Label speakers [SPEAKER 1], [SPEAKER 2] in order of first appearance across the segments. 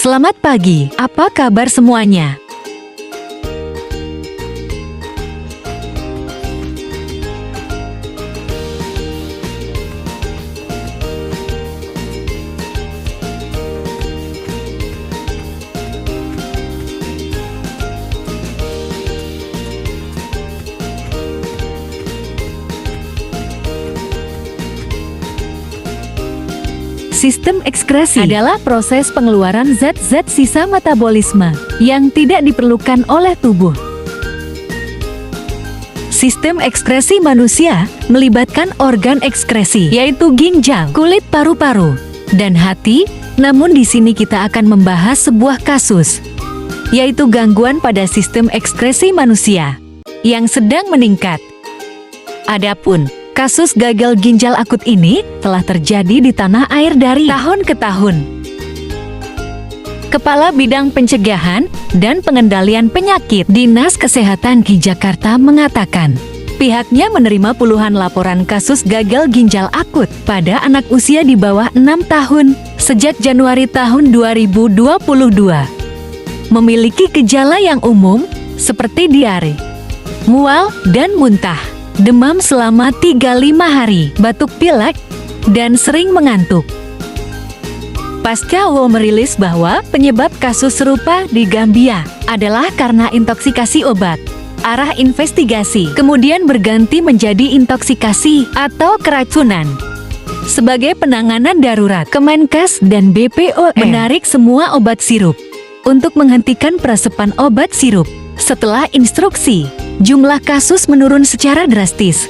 [SPEAKER 1] Selamat pagi, apa kabar semuanya? Sistem ekskresi adalah proses pengeluaran zat-zat sisa metabolisme yang tidak diperlukan oleh tubuh. Sistem ekskresi manusia melibatkan organ ekskresi, yaitu ginjal, kulit paru-paru, dan hati. Namun di sini kita akan membahas sebuah kasus, yaitu gangguan pada sistem ekskresi manusia yang sedang meningkat. Adapun kasus gagal ginjal akut ini telah terjadi di tanah air dari tahun ke tahun. Kepala Bidang Pencegahan dan Pengendalian Penyakit Dinas Kesehatan di Jakarta mengatakan, pihaknya menerima puluhan laporan kasus gagal ginjal akut pada anak usia di bawah 6 tahun sejak Januari tahun 2022. Memiliki gejala yang umum seperti diare, mual dan muntah, demam selama 3-5 hari, batuk pilek, dan sering mengantuk. Pasca WHO merilis bahwa penyebab kasus serupa di Gambia adalah karena intoksikasi obat. Arah investigasi kemudian berganti menjadi intoksikasi atau keracunan. Sebagai penanganan darurat, Kemenkes dan BPOM menarik semua obat sirup untuk menghentikan peresepan obat sirup. Setelah instruksi, jumlah kasus menurun secara drastis.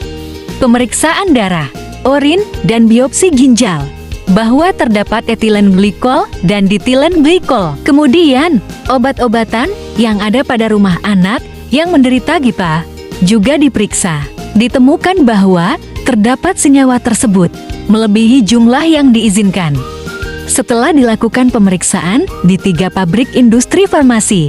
[SPEAKER 1] Pemeriksaan darah, urin, dan biopsi ginjal bahwa terdapat etilen glikol dan ditilen glikol. Kemudian, obat-obatan yang ada pada rumah anak yang menderita GIPA juga diperiksa. Ditemukan bahwa terdapat senyawa tersebut melebihi jumlah yang diizinkan. Setelah dilakukan pemeriksaan di 3 pabrik industri farmasi,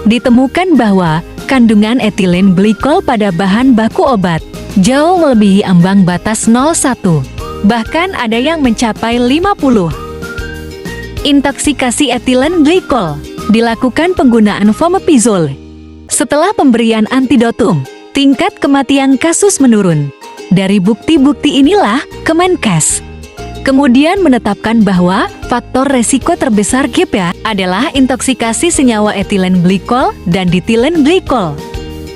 [SPEAKER 1] ditemukan bahwa kandungan etilen glikol pada bahan baku obat jauh melebihi ambang batas 0,1. Bahkan ada yang mencapai 50. Intoksikasi etilen glikol dilakukan penggunaan fomepizole. Setelah pemberian antidotum, tingkat kematian kasus menurun. Dari bukti-bukti inilah Kemenkes kemudian menetapkan bahwa faktor resiko terbesar GIPA adalah intoksikasi senyawa etilen glikol dan ditilen glikol.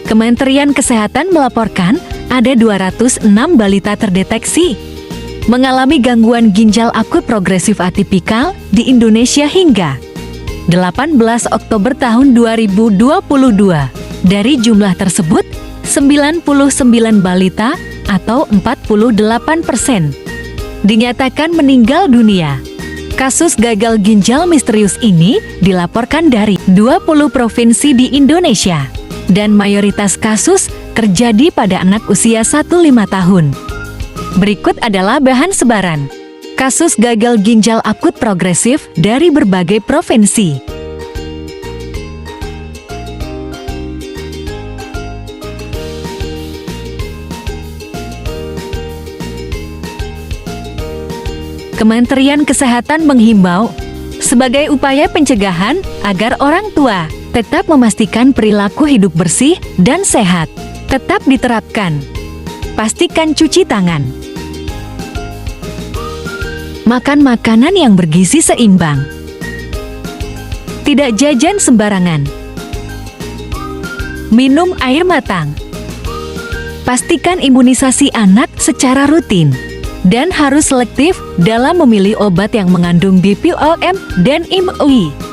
[SPEAKER 1] Kementerian Kesehatan melaporkan ada 206 balita terdeteksi mengalami gangguan ginjal akut progresif atipikal di Indonesia hingga 18 Oktober tahun 2022. Dari jumlah tersebut, 99 balita atau 48% dinyatakan meninggal dunia. Kasus gagal ginjal misterius ini dilaporkan dari 20 provinsi di Indonesia, dan mayoritas kasus terjadi pada anak usia 1-5 tahun. Berikut adalah bahan sebaran kasus gagal ginjal akut progresif dari berbagai provinsi. Kementerian Kesehatan menghimbau sebagai upaya pencegahan agar orang tua tetap memastikan perilaku hidup bersih dan sehat tetap diterapkan. Pastikan cuci tangan. Makan makanan yang bergizi seimbang. Tidak jajan sembarangan. Minum air matang. Pastikan imunisasi anak secara rutin. Dan harus selektif dalam memilih obat yang mengandung BPOM dan IMUI.